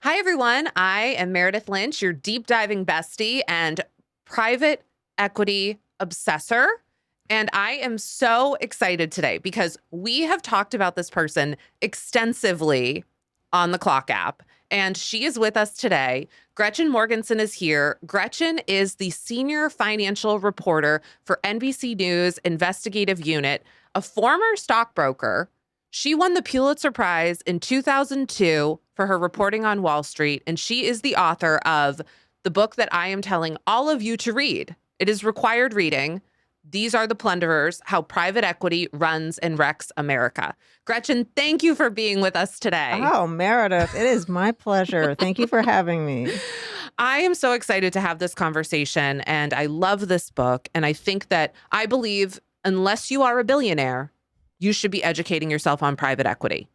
Hi, everyone. I am Meredith Lynch, your deep diving bestie and private equity obsessor. And I am so excited today because we have talked about this person extensively on the Clock app. And she is with us today. Gretchen Morgenson is here. Gretchen is the senior financial reporter for NBC News Investigative Unit, a former stockbroker. She won the Pulitzer Prize in 2002 for her reporting on Wall Street, and she is the author of the book that I am telling all of you to read. It is required reading. These Are the Plunderers: How Private Equity Runs and Wrecks America. Gretchen, thank you for being with us today. Oh, Meredith, it is my pleasure. Thank you for having me. I am so excited to have this conversation, and I love this book. And I believe unless you are a billionaire, you should be educating yourself on private equity.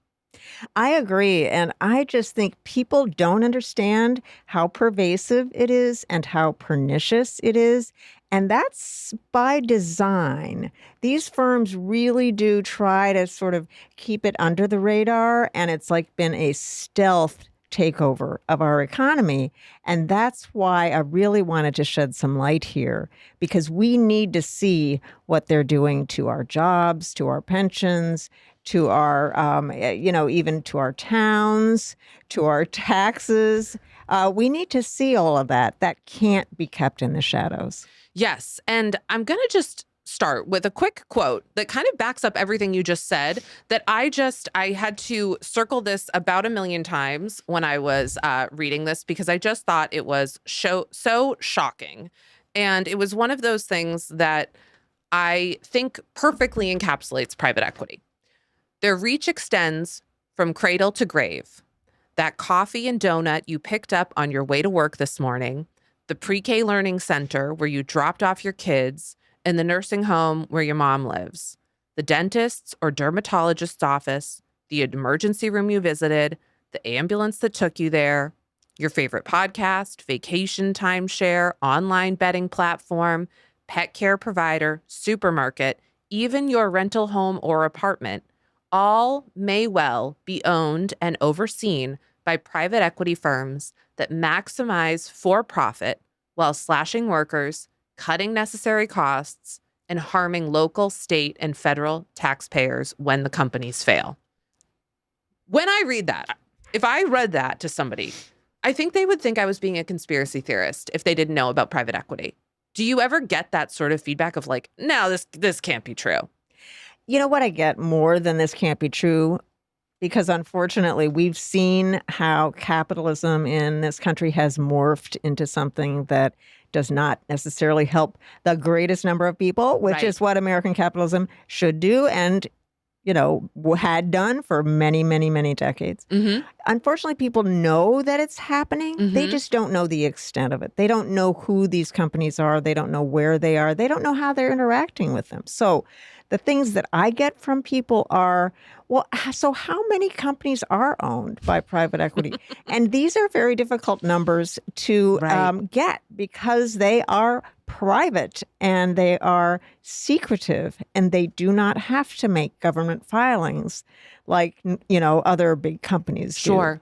I agree. And I just think people don't understand how pervasive it is and how pernicious it is. And that's by design. These firms really do try to sort of keep it under the radar. And it's like been a stealth takeover of our economy. And that's why I really wanted to shed some light here, because we need to see what they're doing to our jobs, to our pensions, to our, even to our towns, to our taxes. We need to see all of that. That can't be kept in the shadows. Yes. And I'm going to just start with a quick quote that kind of backs up everything you just said, that I had to circle this about 1 million times when I was reading this, because I just thought it was so shocking. And it was one of those things that I think perfectly encapsulates private equity. Their reach extends from cradle to grave. That coffee and donut you picked up on your way to work this morning, the pre-K learning center where you dropped off your kids, and the nursing home where your mom lives, the dentist's or dermatologist's office, the emergency room you visited, the ambulance that took you there, your favorite podcast, vacation timeshare, online betting platform, pet care provider, supermarket, even your rental home or apartment, all may well be owned and overseen by private equity firms that maximize for profit while slashing workers, cutting necessary costs, and harming local, state, and federal taxpayers when the companies fail. When I read that, if I read that to somebody, I think they would think I was being a conspiracy theorist if they didn't know about private equity. Do you ever get that sort of feedback of like, no, this can't be true? You know what I get more than this can't be true? Because unfortunately, we've seen how capitalism in this country has morphed into something that does not necessarily help the greatest number of people, which is what American capitalism should do and, had done for many, many, many decades. Mm-hmm. Unfortunately, people know that it's happening. Mm-hmm. They just don't know the extent of it. They don't know who these companies are. They don't know where they are. They don't know how they're interacting with them. So the things that I get from people are, well, so how many companies are owned by private equity? And these are very difficult numbers to get because they are private and they are secretive and they do not have to make government filings like, other big companies do. Sure.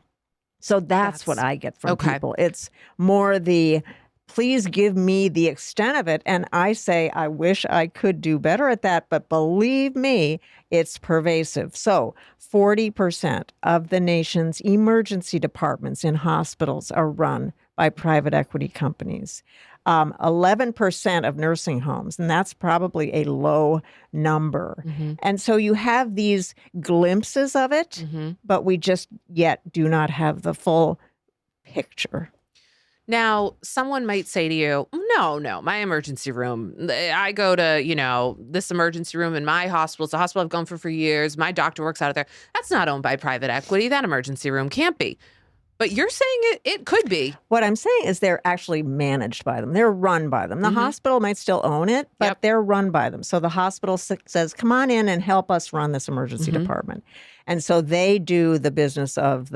So that's what I get from people. It's more the, please give me the extent of it. And I say, I wish I could do better at that. But believe me, it's pervasive. So 40% of the nation's emergency departments in hospitals are run by private equity companies. 11% of nursing homes, and that's probably a low number. Mm-hmm. And so you have these glimpses of it, but we just yet do not have the full picture. Now, someone might say to you, no, my emergency room, I go to, this emergency room in my hospital. It's a hospital I've gone for years. My doctor works out of there. That's not owned by private equity. That emergency room can't be. But you're saying it could be. What I'm saying is they're actually managed by them. They're run by them. The hospital might still own it, but they're run by them. So the hospital says, come on in and help us run this emergency department. And so they do the business of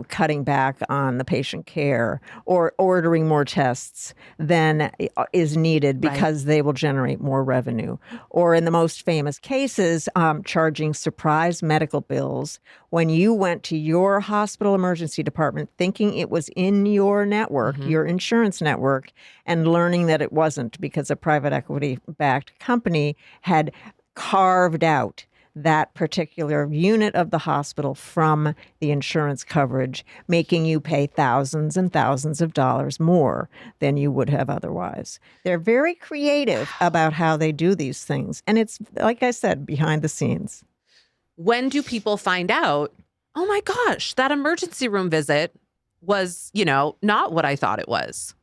cutting back on the patient care or ordering more tests than is needed because they will generate more revenue. Or in the most famous cases, charging surprise medical bills when you went to your hospital emergency department thinking it was in your network, your insurance network, and learning that it wasn't because a private equity-backed company had carved out that particular unit of the hospital from the insurance coverage, making you pay thousands and thousands of dollars more than you would have otherwise. They're very creative about how they do these things. And it's, like I said, behind the scenes. When do people find out, oh my gosh, that emergency room visit was, not what I thought it was?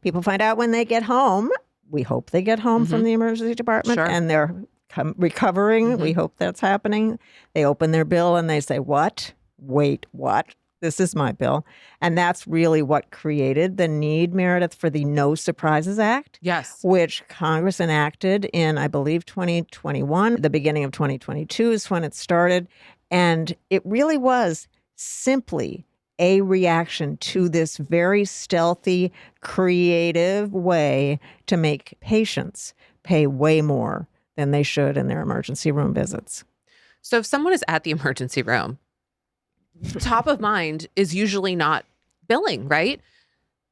People find out when they get home. We hope they get home from the emergency department and they're recovering. We hope that's happening. They open their bill and they say, what? Wait, what? This is my bill. And that's really what created the need, Meredith, for the No Surprises Act. Yes. Which Congress enacted in, I believe, 2021. The beginning of 2022 is when it started. And it really was simply a reaction to this very stealthy, creative way to make patients pay way more than they should in their emergency room visits. So if someone is at the emergency room, top of mind is usually not billing, right?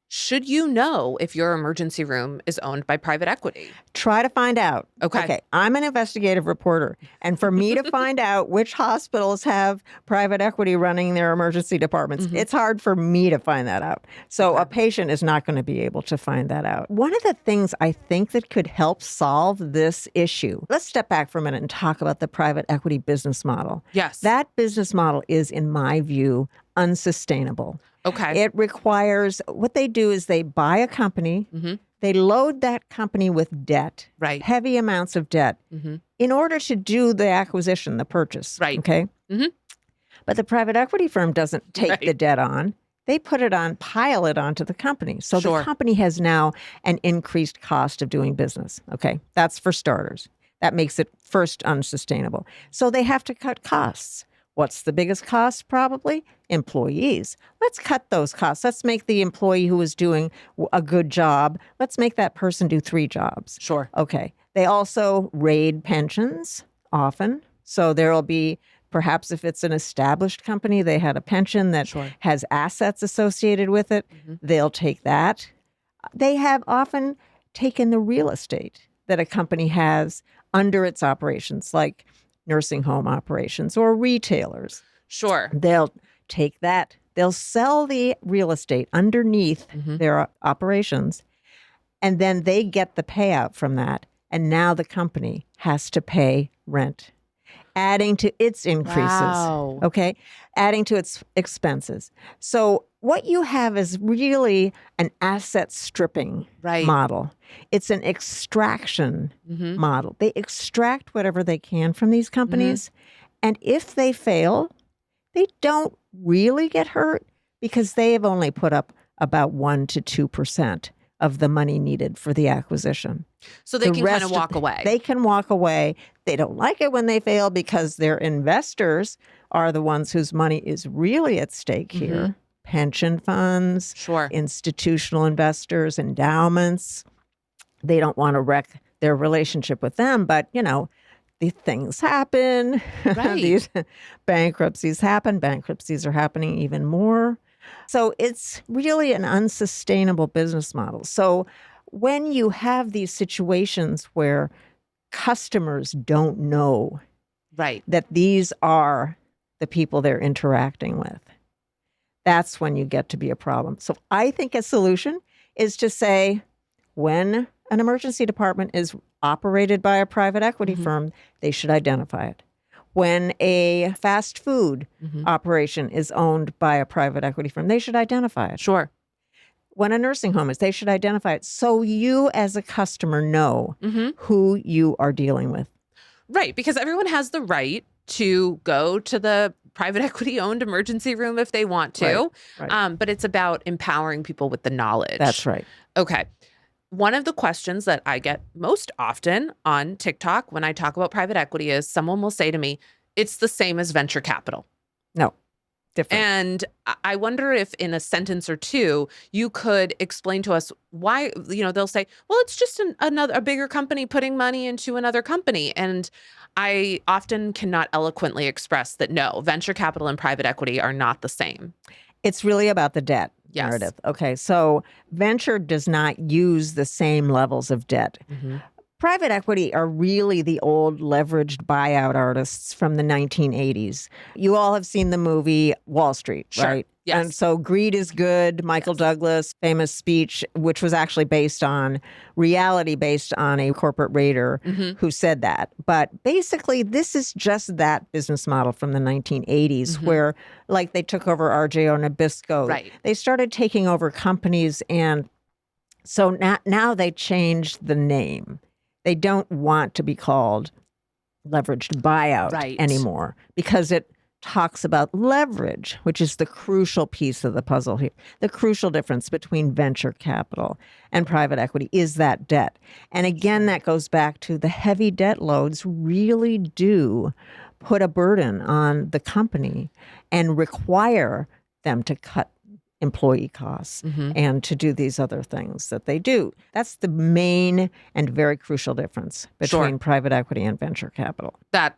Should you know if your emergency room is owned by private equity? Try to find out. Okay. I'm an investigative reporter. And for me to find out which hospitals have private equity running their emergency departments, it's hard for me to find that out. So a patient is not going to be able to find that out. One of the things I think that could help solve this issue, let's step back for a minute and talk about the private equity business model. Yes. That business model is, in my view, unsustainable. Okay. It requires, what they do is they buy a company, they load that company with debt, heavy amounts of debt, in order to do the acquisition, the purchase. Right. Okay. But the private equity firm doesn't take the debt on. They put it on, pile it onto the company. So the company has now an increased cost of doing business. Okay. That's for starters. That makes it first unsustainable. So they have to cut costs. What's the biggest cost? Probably employees. Let's cut those costs. Let's make the employee who is doing a good job, let's make that person do 3 jobs. Sure. Okay. They also raid pensions often. So there will be, perhaps if it's an established company, they had a pension that has assets associated with it. They'll take that. They have often taken the real estate that a company has under its operations, like nursing home operations or retailers. Sure. They'll take that. They'll sell the real estate underneath their operations, and then they get the payout from that. And now the company has to pay rent, adding to its increases. Wow. Okay. Adding to its expenses. So what you have is really an asset stripping model. It's an extraction model. They extract whatever they can from these companies. And if they fail, they don't really get hurt because they have only put up about 1% to 2% of the money needed for the acquisition. So they can kind of walk away. They can walk away. They don't like it when they fail because their investors are the ones whose money is really at stake here. Pension funds, institutional investors, endowments. They don't want to wreck their relationship with them, but, these things happen. These bankruptcies happen. Bankruptcies are happening even more. So it's really an unsustainable business model. So when you have these situations where customers don't know that these are the people they're interacting with, that's when you get to be a problem. So I think a solution is to say, when an emergency department is operated by a private equity firm, they should identify it. When a fast food operation is owned by a private equity firm, they should identify it. Sure. When a nursing home is, they should identify it so you as a customer know who you are dealing with. Right, because everyone has the right to go to the private equity owned emergency room if they want to. But it's about empowering people with the knowledge. That's right. Okay. One of the questions that I get most often on TikTok when I talk about private equity is someone will say to me, it's the same as venture capital. No, different. And I wonder if in a sentence or two, you could explain to us why, they'll say, well, it's just a bigger company putting money into another company. And I often cannot eloquently express that, no, venture capital and private equity are not the same. It's really about the debt, Yes. Meredith. Okay, so venture does not use the same levels of debt. Mm-hmm. Private equity are really the old leveraged buyout artists from the 1980s. You all have seen the movie Wall Street, Sure. right? Yes. And so greed is good. Michael Douglas, famous speech, which was actually based on reality, based on a corporate raider who said that. But basically, this is just that business model from the 1980s where, like, they took over RJO Nabisco. Right. They started taking over companies. And so now they changed the name. They don't want to be called leveraged buyout anymore because it talks about leverage, which is the crucial piece of the puzzle here. The crucial difference between venture capital and private equity is that debt. And again, that goes back to the heavy debt loads really do put a burden on the company and require them to cut employee costs and to do these other things that they do. That's the main and very crucial difference between private equity and venture capital. That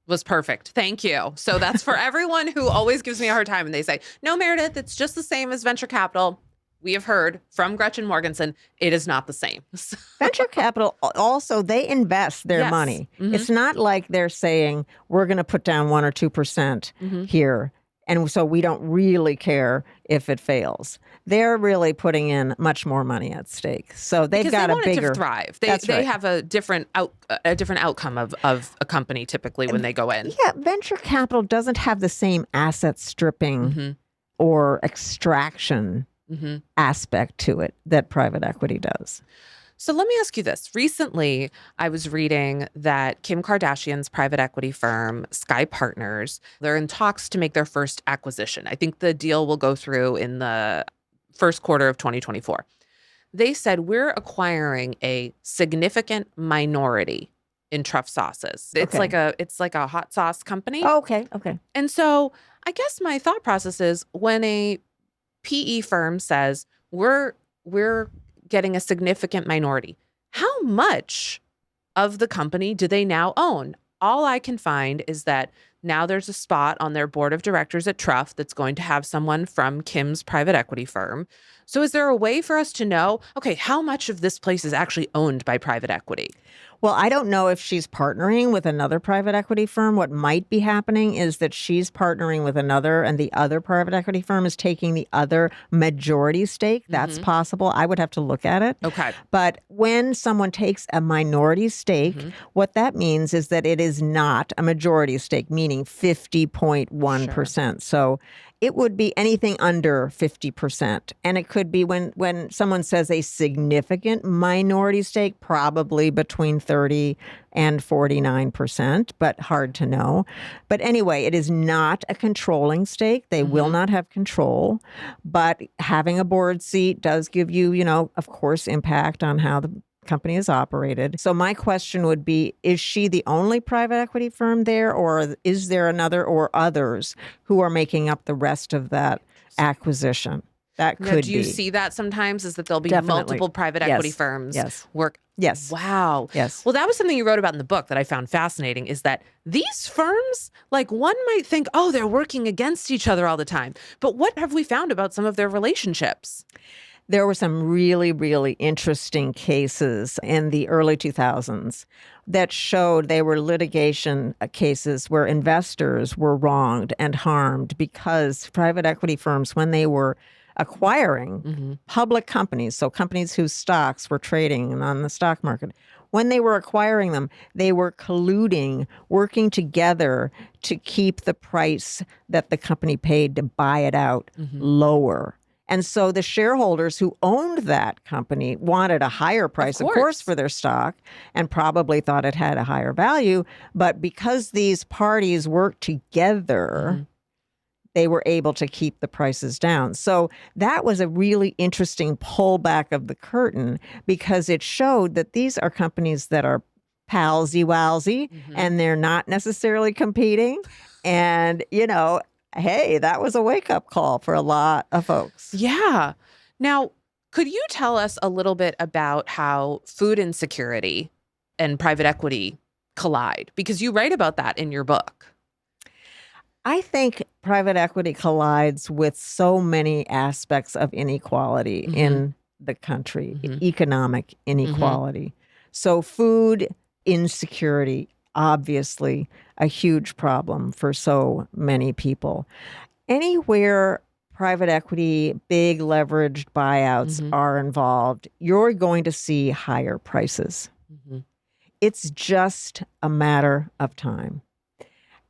was perfect. Thank you. So that's for everyone who always gives me a hard time and they say, no, Meredith, it's just the same as venture capital. We have heard from Gretchen Morgenson, it is not the same. Venture capital also, they invest their money. It's not like they're saying, we're going to put down 1 or 2% here. And so we don't really care if it fails. They're really putting in much more money at stake. So they've got a bigger. Because they want it to thrive. They have a different outcome of a company typically when they go in. Yeah, venture capital doesn't have the same asset stripping or extraction aspect to it that private equity does. So let me ask you this. Recently, I was reading that Kim Kardashian's private equity firm, Sky Partners, they're in talks to make their first acquisition. I think the deal will go through in the first quarter of 2024. They said, we're acquiring a significant minority in Truff sauces. It's like a hot sauce company. Oh, okay. And so I guess my thought process is when a PE firm says, we're getting a significant minority, how much of the company do they now own? All I can find is that now there's a spot on their board of directors at Truff that's going to have someone from Kim's private equity firm. So is there a way for us to know, okay, how much of this place is actually owned by private equity? Well, I don't know if she's partnering with another private equity firm. What might be happening is that she's partnering with another, and the other private equity firm is taking the other majority stake. That's possible. I would have to look at it. Okay. But when someone takes a minority stake, what that means is that it is not a majority stake, meaning 50.1%. So it would be anything under 50%. And it could be when someone says a significant minority stake, probably between 30 and 49%, but hard to know. But anyway, it is not a controlling stake. They will not have control. But having a board seat does give you, of course, impact on how the company is operated. So my question would be, is she the only private equity firm there, or is there another or others who are making up the rest of that acquisition? That could be. Do you see that sometimes, is that there'll be Definitely. multiple private equity firms work? Yes. Wow. Yes. Well, that was something you wrote about in the book that I found fascinating, is that these firms, like, one might think, oh, they're working against each other all the time. But what have we found about some of their relationships? There were some really, really interesting cases in the early 2000s that showed they were litigation cases where investors were wronged and harmed because private equity firms, when they were acquiring public companies, so companies whose stocks were trading on the stock market, when they were acquiring them, they were colluding, working together to keep the price that the company paid to buy it out lower. And so the shareholders who owned that company wanted a higher price, of course, for their stock, and probably thought it had a higher value. But because these parties worked together, they were able to keep the prices down. So that was a really interesting pullback of the curtain, because it showed that these are companies that are palsy-walsy, and they're not necessarily competing. And, hey, that was a wake-up call for a lot of folks. Yeah. Now, could you tell us a little bit about how food insecurity and private equity collide? Because you write about that in your book. I think private equity collides with so many aspects of inequality in the country, economic inequality. So food insecurity, obviously a huge problem for so many people. Anywhere private equity, big leveraged buyouts are involved, you're going to see higher prices. It's just a matter of time.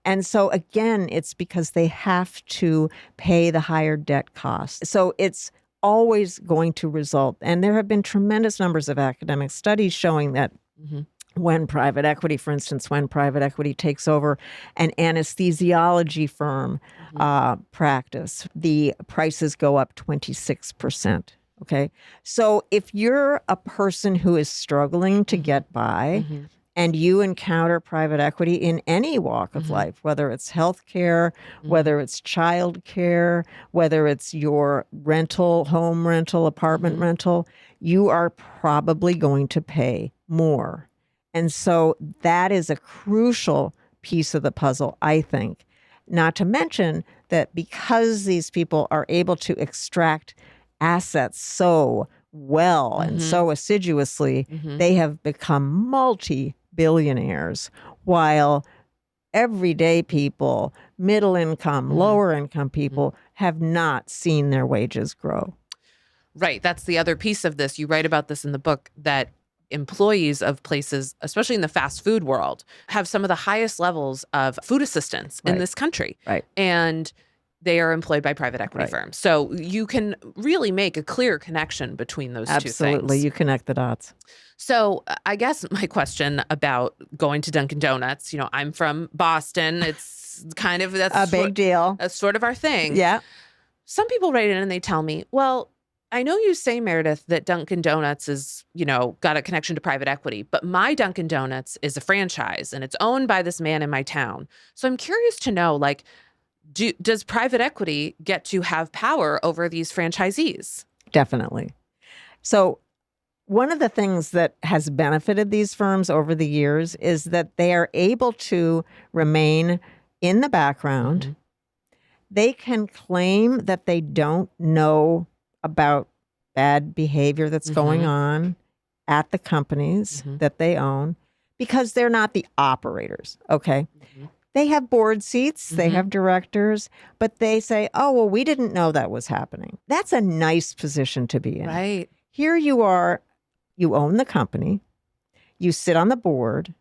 And so again, it's because they have to pay the higher debt costs. So it's always going to result. And there have been tremendous numbers of academic studies showing that when private equity, for instance, when private equity takes over an anesthesiology firm practice, the prices go up 26%. Okay. So if you're a person who is struggling to get by, and you encounter private equity in any walk of life, whether it's healthcare, whether it's childcare, whether it's your rental, home rental, apartment rental, you are probably going to pay more. And so that is a crucial piece of the puzzle, I think. Not to mention that because these people are able to extract assets so well and so assiduously, they have become multi-billionaires, while everyday people, middle income, lower income people have not seen their wages grow. Right. That's the other piece of this. You write about this in the book, that employees of places, especially in the fast food world, have some of the highest levels of food assistance in this country. Right. And they are employed by private equity firms. So you can really make a clear connection between those two things. Absolutely. You connect the dots. So I guess my question about going to Dunkin' Donuts, I'm from Boston. It's kind of, that's a big deal. That's sort of our thing. Yeah. Some people write in and they tell me, well, I know you say, Meredith, that Dunkin' Donuts is, got a connection to private equity, but my Dunkin' Donuts is a franchise and it's owned by this man in my town. So I'm curious to know, does private equity get to have power over these franchisees? Definitely. So one of the things that has benefited these firms over the years is that they are able to remain in the background. They can claim that they don't know about bad behavior that's going on at the companies that they own because they're not the operators. Okay. They have board seats, they have directors, but they say, oh, well, we didn't know that was happening. That's a nice position to be in. Right. Here you are, you own the company, you sit on the board,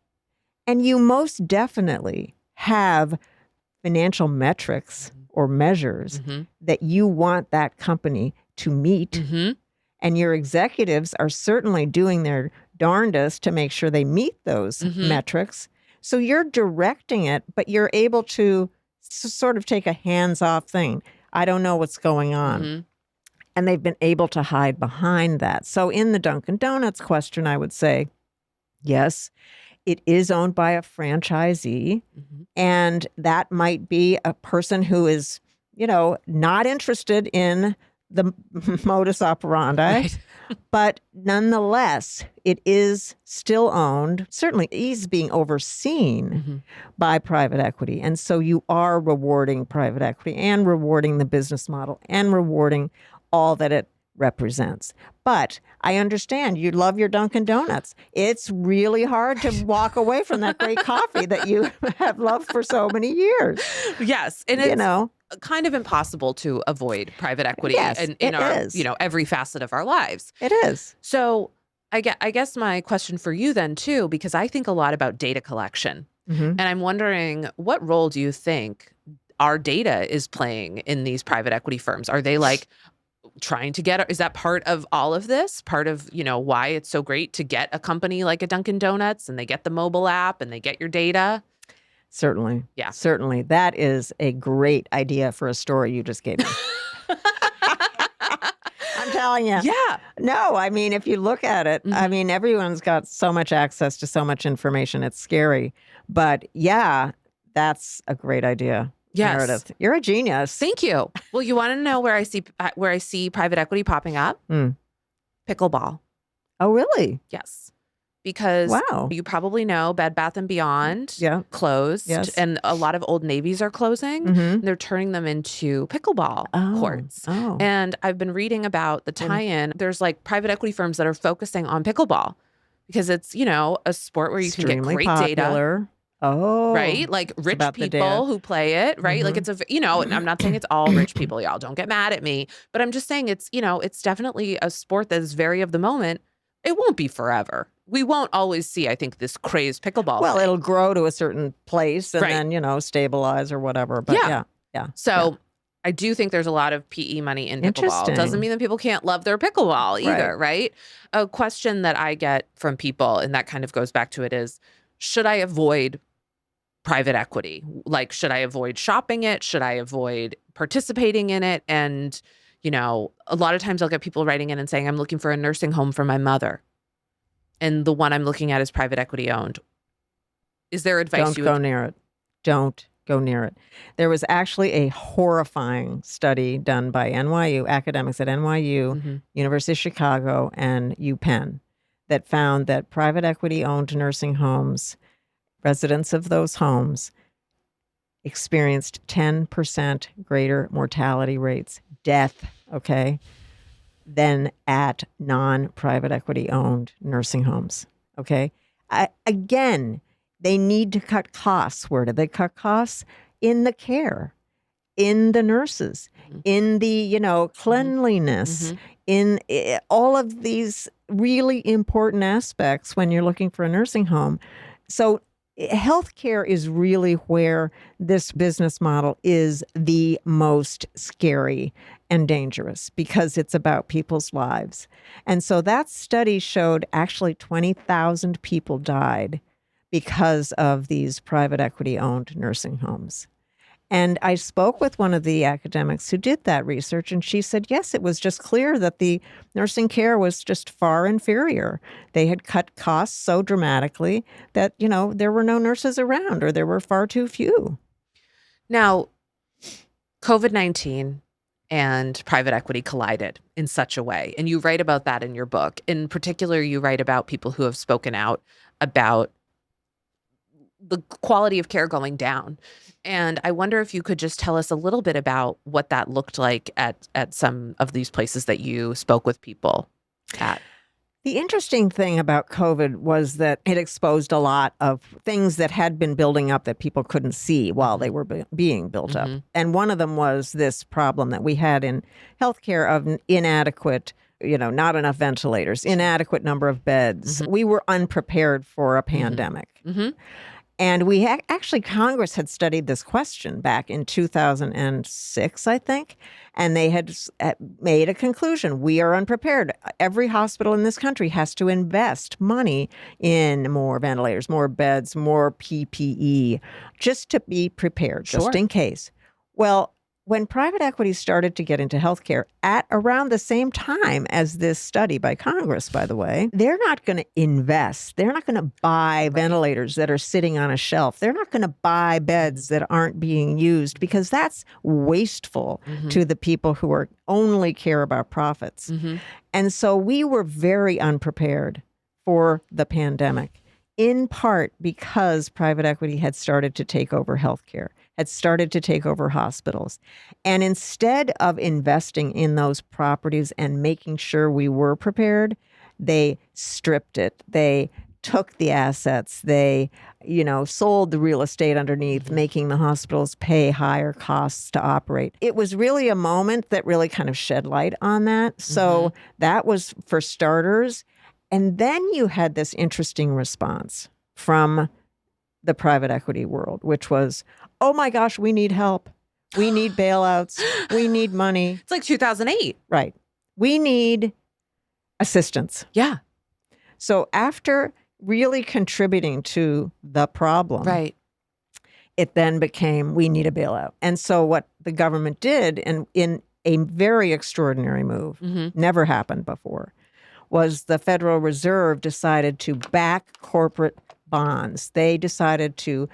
and you most definitely have financial metrics or measures that you want that company to meet. And your executives are certainly doing their darndest to make sure they meet those metrics. So you're directing it, but you're able to sort of take a hands-off thing. I don't know what's going on. And they've been able to hide behind that. So in the Dunkin' Donuts question, I would say, yes, it is owned by a franchisee. And that might be a person who is, not interested in the modus operandi, but nonetheless, it is still owned. Certainly, is being overseen by private equity. And so you are rewarding private equity and rewarding the business model and rewarding all that it represents. But I understand you love your Dunkin' Donuts. It's really hard to walk away from that great coffee that you have loved for so many years. Yes. And it's kind of impossible to avoid private equity in our, every facet of our lives. It is. So I guess my question for you then too, because I think a lot about data collection, and I'm wondering, what role do you think our data is playing in these private equity firms? Are they trying to get, is that part of all of this? Part of, why it's so great to get a company like a Dunkin' Donuts and they get the mobile app and they get your data? Certainly. Yeah. Certainly. That is a great idea for a story you just gave me. I'm telling you. Yeah. No, I mean, if you look at it, I mean, everyone's got so much access to so much information. It's scary. But yeah, that's a great idea. Yes. Meredith, you're a genius. Thank you. Well, you want to know where I see private equity popping up? Pickleball. Oh, really? Yes. Because Wow. you probably know Bed Bath & Beyond closed. Yes. And a lot of Old Navies are closing. And they're turning them into pickleball courts. Oh. And I've been reading about the tie-in. There's like private equity firms that are focusing on pickleball because it's, you know, a sport where you can get great data. Oh. Right? Like rich people who play it, right? Like it's a, you know, and I'm not saying it's all rich people, y'all. Don't get mad at me. But I'm just saying it's, you know, it's definitely a sport that is very of the moment. It won't be forever. We won't always see, I think, this crazed pickleball Well, thing. It'll grow to a certain place and then, you know, stabilize or whatever. But yeah. So I do think there's a lot of PE money in pickleball. Doesn't mean that people can't love their pickleball either, right? A question that I get from people, and that kind of goes back to it, is, should I avoid private equity? Like, should I avoid shopping it? Should I avoid participating in it? And, you know, a lot of times I'll get people writing in and saying, I'm looking for a nursing home for my mother. And the one I'm looking at is private equity owned. Is there advice? Don't go near it. Don't go near it. There was actually a horrifying study done by NYU, academics at NYU, University of Chicago, and UPenn that found that private equity owned nursing homes, residents of those homes, experienced 10% greater mortality rates, death, than at non-private equity owned nursing homes. Again, they need to cut costs. Where do they cut costs? In the care, in the nurses, in the, you know, cleanliness, in all of these really important aspects when you're looking for a nursing home. So healthcare is really where this business model is the most scary and dangerous because it's about people's lives. And so that study showed actually 20,000 people died because of these private equity owned nursing homes. And I spoke with one of the academics who did that research, and she said, yes, it was just clear that the nursing care was just far inferior. They had cut costs so dramatically that, you know, there were no nurses around or there were far too few. Now, COVID-19 and private equity collided in such a way. And you write about that in your book. In particular, you write about people who have spoken out about the quality of care going down. And I wonder if you could just tell us a little bit about what that looked like at some of these places that you spoke with people at. The interesting thing about COVID was that it exposed a lot of things that had been building up that people couldn't see while they were being built up. And one of them was this problem that we had in healthcare of inadequate, you know, not enough ventilators, inadequate number of beds. We were unprepared for a pandemic. And we actually, Congress had studied this question back in 2006, I think, and they had made a conclusion. We are unprepared. Every hospital in this country has to invest money in more ventilators, more beds, more PPE, just to be prepared, just in case. Well, when private equity started to get into healthcare at around the same time as this study by Congress, by the way, they're not going to invest. They're not going to buy ventilators that are sitting on a shelf. They're not going to buy beds that aren't being used because that's wasteful to the people who are only care about profits. And so we were very unprepared for the pandemic, in part because private equity had started to take over healthcare, had started to take over hospitals. And instead of investing in those properties and making sure we were prepared, they stripped it. They took the assets. They, you know, sold the real estate underneath, making the hospitals pay higher costs to operate. It was really a moment that really kind of shed light on that. So that was for starters. And then you had this interesting response from the private equity world, which was, oh my gosh, we need help. We need bailouts. We need money. It's like 2008. Right. We need assistance. Yeah. So after really contributing to the problem, it then became, we need a bailout. And so what the government did, and in a very extraordinary move, never happened before, was the Federal Reserve decided to back corporate bonds. They decided to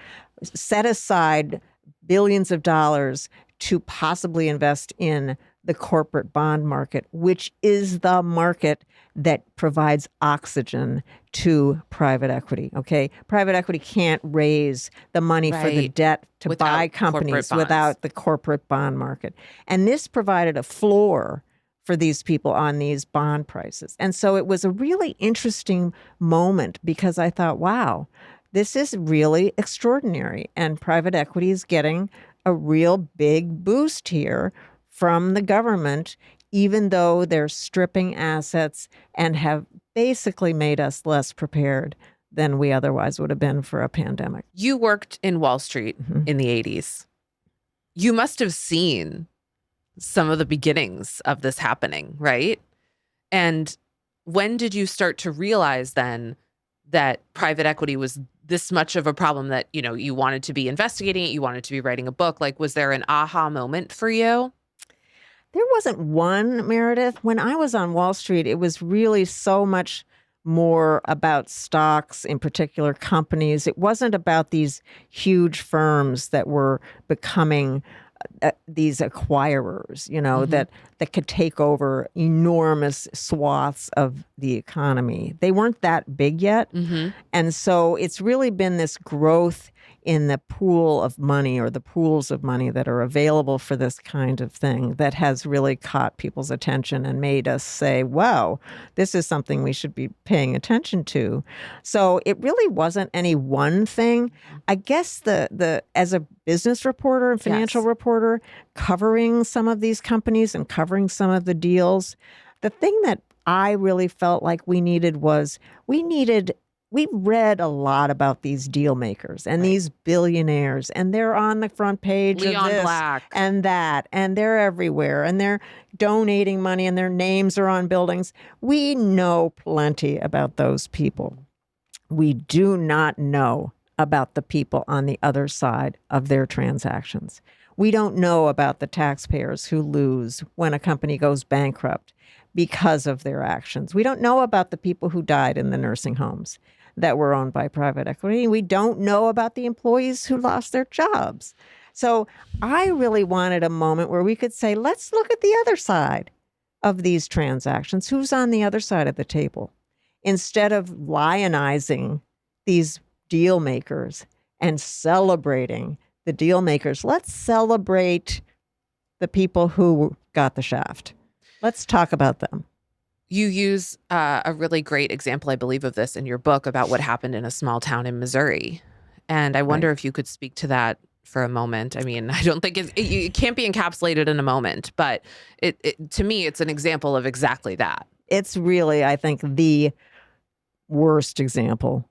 set aside billions of dollars to possibly invest in the corporate bond market, which is the market that provides oxygen to private equity. Okay. Private equity can't raise the money for the debt to buy companies without the corporate bond market. And this provided a floor for these people on these bond prices. And so it was a really interesting moment because I thought, wow, this is really extraordinary. And private equity is getting a real big boost here from the government, even though they're stripping assets and have basically made us less prepared than we otherwise would have been for a pandemic. You worked in Wall Street in the 80s. You must have seen some of the beginnings of this happening, right? And when did you start to realize then that private equity was this much of a problem that, you wanted to be investigating it, you wanted to be writing a book? Like, was there an aha moment for you? There wasn't one, Meredith. When I was on Wall Street, it was really so much more about stocks, in particular companies. It wasn't about these huge firms that were becoming these acquirers, that could take over enormous swaths of the economy. They weren't that big yet. And so it's really been this growth in the pool of money or the pools of money that are available for this kind of thing that has really caught people's attention and made us say, wow, this is something we should be paying attention to. So it really wasn't any one thing. I guess the as a business reporter and financial reporter covering some of these companies and covering some of the deals, the thing that I really felt like we read a lot about these deal makers and these billionaires, and they're on the front page Leon of this Black. And that, and they're everywhere, and they're donating money, and their names are on buildings. We know plenty about those people. We do not know about the people on the other side of their transactions. We don't know about the taxpayers who lose when a company goes bankrupt because of their actions. We don't know about the people who died in the nursing homes that were owned by private equity. We don't know about the employees who lost their jobs. So I really wanted a moment where we could say, let's look at the other side of these transactions. Who's on the other side of the table? Instead of lionizing these deal makers and celebrating the deal makers, let's celebrate the people who got the shaft. Let's talk about them. You use a really great example, I believe, of this in your book about what happened in a small town in Missouri. And I wonder if you could speak to that for a moment. I mean, I don't think it can't be encapsulated in a moment, but to me, it's an example of exactly that. It's really, I think, the worst example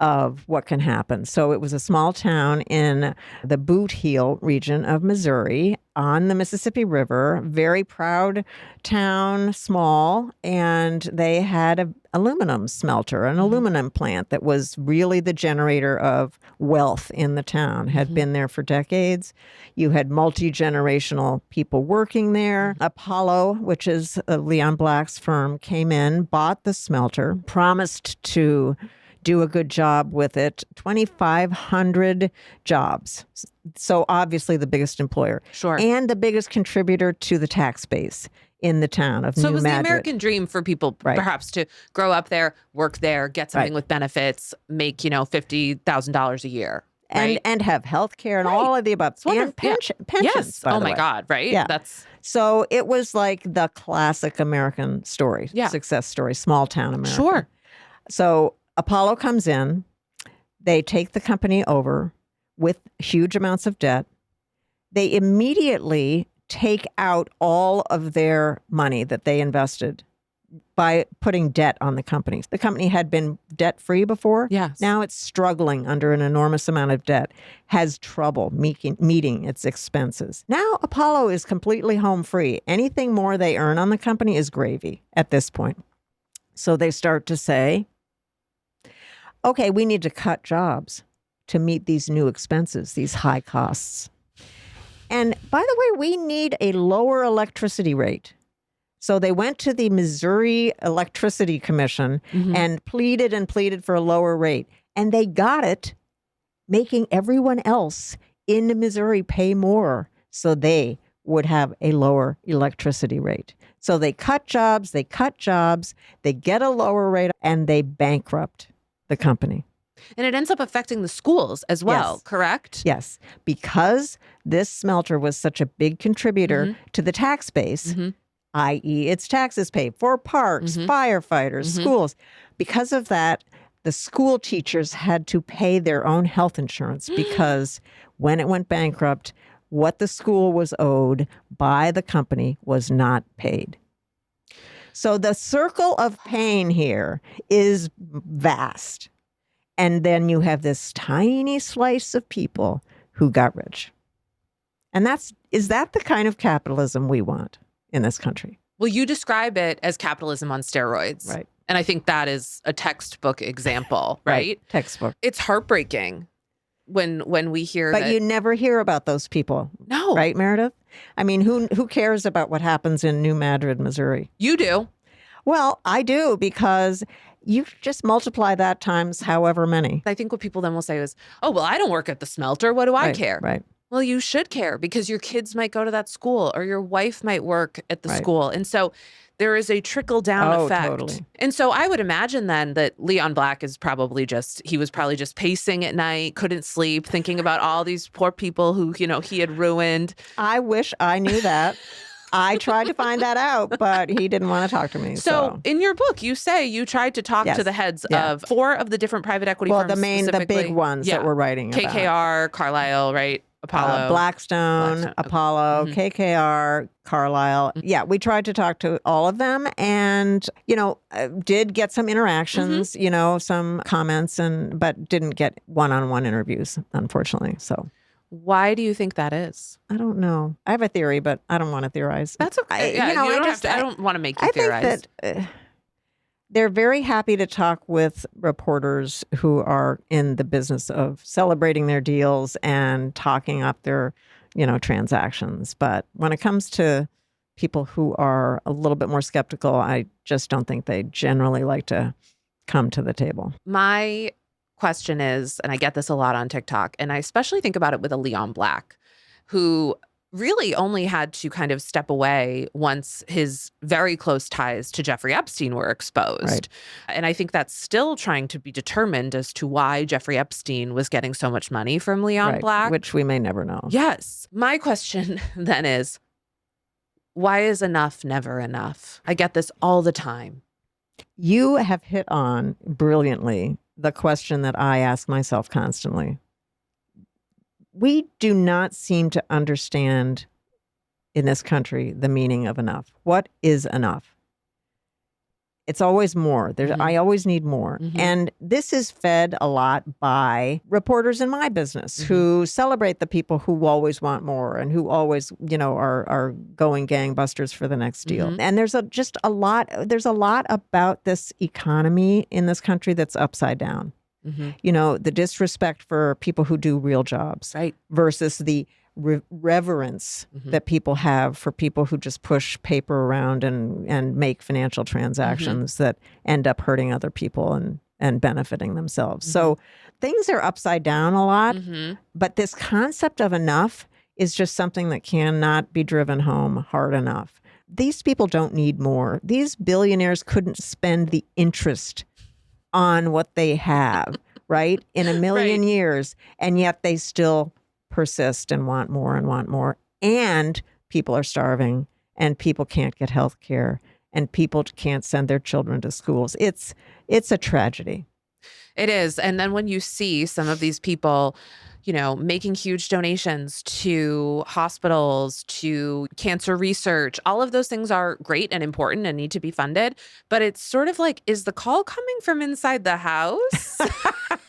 of what can happen. So it was a small town in the Boot Heel region of Missouri on the Mississippi River, very proud town, small, and they had an aluminum smelter, an aluminum plant that was really the generator of wealth in the town, had been there for decades. You had multi-generational people working there. Apollo, which is Leon Black's firm, came in, bought the smelter, promised to do a good job with it. 2,500 jobs. So obviously the biggest employer. Sure. And the biggest contributor to the tax base in the town of New Madrid. So it was the American dream for people perhaps to grow up there, work there, get something with benefits, make, $50,000 a year. Right? And have health care and all of the above. And pensions, yes. by the way. My God, right? Yeah. So it was like the classic American story, success story, small town America. Sure. So Apollo comes in, they take the company over with huge amounts of debt. They immediately take out all of their money that they invested by putting debt on the company. The company had been debt-free before. Yes. Now it's struggling under an enormous amount of debt, has trouble meeting its expenses. Now Apollo is completely home free. Anything more they earn on the company is gravy at this point. So they start to say, okay, we need to cut jobs to meet these new expenses, these high costs. And by the way, we need a lower electricity rate. So they went to the Missouri Electricity Commission and pleaded for a lower rate. And they got it, making everyone else in Missouri pay more so they would have a lower electricity rate. So they cut jobs, they get a lower rate, and they bankrupt the company. And it ends up affecting the schools as well, Yes. correct? Yes, because this smelter was such a big contributor to the tax base, i.e. its taxes paid for parks, firefighters, schools. Because of that, the school teachers had to pay their own health insurance because when it went bankrupt, what the school was owed by the company was not paid. So the circle of pain here is vast. And then you have this tiny slice of people who got rich. And is that the kind of capitalism we want in this country? Well, you describe it as capitalism on steroids. Right. And I think that is a textbook example, right? Textbook. It's heartbreaking when we hear that. But you never hear about those people. No. Right, Meredith? I mean, who cares about what happens in New Madrid, Missouri? You do. Well, I do, because you just multiply that times however many. I think what people then will say is, oh, well, I don't work at the smelter. What do I care? Right. Well, you should care because your kids might go to that school or your wife might work at the school. And so there is a trickle down effect. Totally. And so I would imagine then that Leon Black is probably he was probably just pacing at night, couldn't sleep, thinking about all these poor people who, he had ruined. I wish I knew that. I tried to find that out, but he didn't want to talk to me. So in your book, you say you tried to talk to the heads of 4 of the different private equity firms. Well, the big ones that we're writing about. KKR, Carlyle, right? Apollo. Blackstone, Apollo, KKR, Carlyle. Yeah, we tried to talk to all of them and, did get some interactions, some comments, but didn't get one-on-one interviews, unfortunately. So why do you think that is? I don't know. I have a theory, but I don't want to theorize. That's okay. I don't want to make you theorize. I think that they're very happy to talk with reporters who are in the business of celebrating their deals and talking up their, transactions. But when it comes to people who are a little bit more skeptical, I just don't think they generally like to come to the table. My question is, and I get this a lot on TikTok, and I especially think about it with a Leon Black, who really only had to kind of step away once his very close ties to Jeffrey Epstein were exposed. Right. And I think that's still trying to be determined as to why Jeffrey Epstein was getting so much money from Leon Black. Which we may never know. Yes. My question then is, why is enough never enough? I get this all the time. You have hit on brilliantly the question that I ask myself constantly. We do not seem to understand in this country the meaning of enough. What is enough? It's always more. I always need more. And this is fed a lot by reporters in my business who celebrate the people who always want more and who always, are going gangbusters for the next deal. And there's a lot about this economy in this country that's upside down. The disrespect for people who do real jobs versus the reverence that people have for people who just push paper around and make financial transactions that end up hurting other people and benefiting themselves. So things are upside down a lot, but this concept of enough is just something that cannot be driven home hard enough. These people don't need more. These billionaires couldn't spend the interest on what they have, right? In a million years. And yet they still persist and want more and want more. And people are starving and people can't get health care and people can't send their children to schools. It's a tragedy. It is. And then when you see some of these people, making huge donations to hospitals, to cancer research, all of those things are great and important and need to be funded. But it's sort of like, is the call coming from inside the house?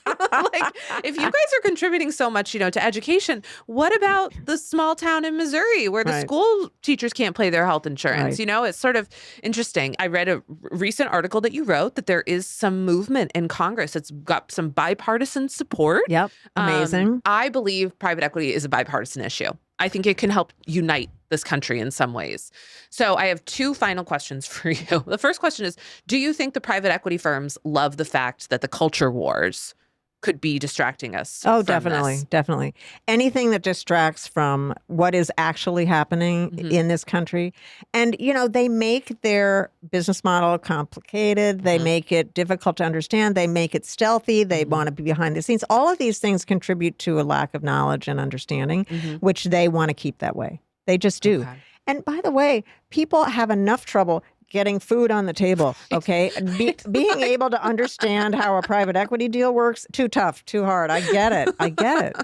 Like, if you guys are contributing so much, to education, what about the small town in Missouri where the Right. school teachers can't pay their health insurance? Right. It's sort of interesting. I read a recent article that you wrote that there is some movement in Congress. It's got some bipartisan support. Yep. Amazing. I believe private equity is a bipartisan issue. I think it can help unite this country in some ways. So I have two final questions for you. The first question is, do you think the private equity firms love the fact that the culture wars could be distracting us? Oh, from definitely. this? Definitely. Anything that distracts from what is actually happening in this country. And, they make their business model complicated. They make it difficult to understand. They make it stealthy. They want to be behind the scenes. All of these things contribute to a lack of knowledge and understanding, which they want to keep that way. They just do. Okay. And by the way, people have enough trouble getting food on the table, okay? Being able to understand how a private equity deal works, too tough, too hard. I get it.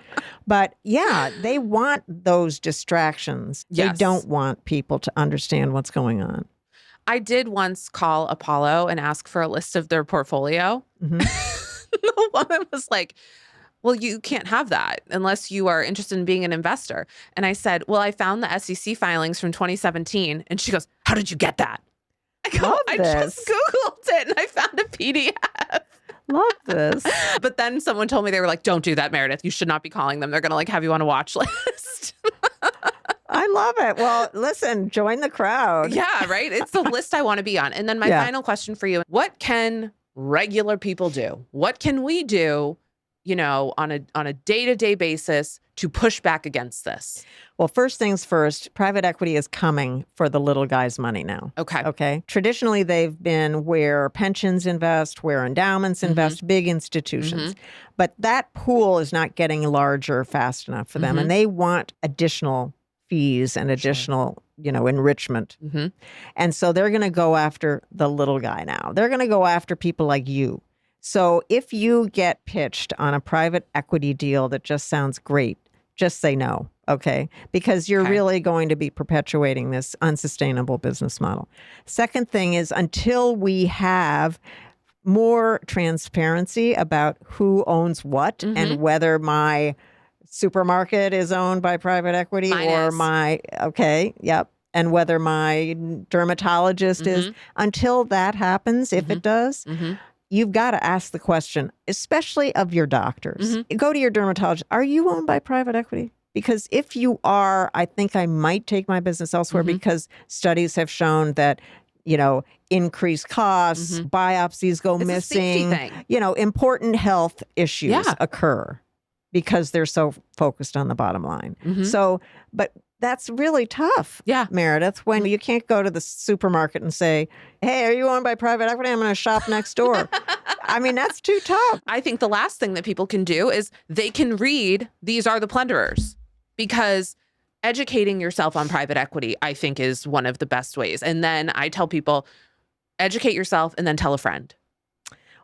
But yeah, they want those distractions. Yes. They don't want people to understand what's going on. I did once call Apollo and ask for a list of their portfolio. The woman was like, well, you can't have that unless you are interested in being an investor. And I said, well, I found the SEC filings from 2017. And she goes, how did you get that? I go, I just Googled it and I found a PDF. Love this. But then someone told me, they were like, don't do that, Meredith. You should not be calling them. They're going to have you on a watch list. I love it. Well, listen, join the crowd. Yeah, right. It's the list I want to be on. And then my final question for you, what can regular people do? What can we do, on a day-to-day basis to push back against this? Well, first things first, private equity is coming for the little guy's money now. Okay. Traditionally, they've been where pensions invest, where endowments invest, big institutions. But that pool is not getting larger fast enough for them. And they want additional fees and additional, enrichment. And so they're going to go after the little guy now. They're going to go after people like you. So if you get pitched on a private equity deal that just sounds great, just say no, okay? Because you're really going to be perpetuating this unsustainable business model. Second thing is, until we have more transparency about who owns what and whether my supermarket is owned by private equity and whether my dermatologist is, until that happens, if it does, you've got to ask the question, especially of your doctors. Go to your dermatologist. Are you owned by private equity? Because if you are, I think I might take my business elsewhere because studies have shown that, increased costs, biopsies go missing, important health issues occur because they're so focused on the bottom line. So, but that's really tough, Meredith, when you can't go to the supermarket and say, hey, are you owned by private equity? I'm going to shop next door. I mean, that's too tough. I think the last thing that people can do is they can read These Are the Plunderers, because educating yourself on private equity, I think, is one of the best ways. And then I tell people, educate yourself and then tell a friend.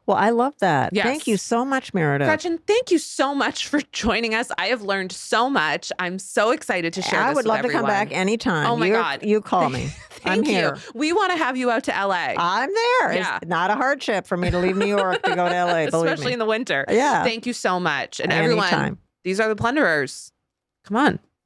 Well, I love that. Yes. Thank you so much, Meredith. Gretchen, thank you so much for joining us. I have learned so much. I'm so excited to share this with everyone. I would love to come back anytime. Oh my God. You call me. I'm here. We want to have you out to LA. I'm there. Yeah. It's not a hardship for me to leave New York to go to LA, especially in the winter. Yeah. Thank you so much. And everyone, These Are the Plunderers. Come on.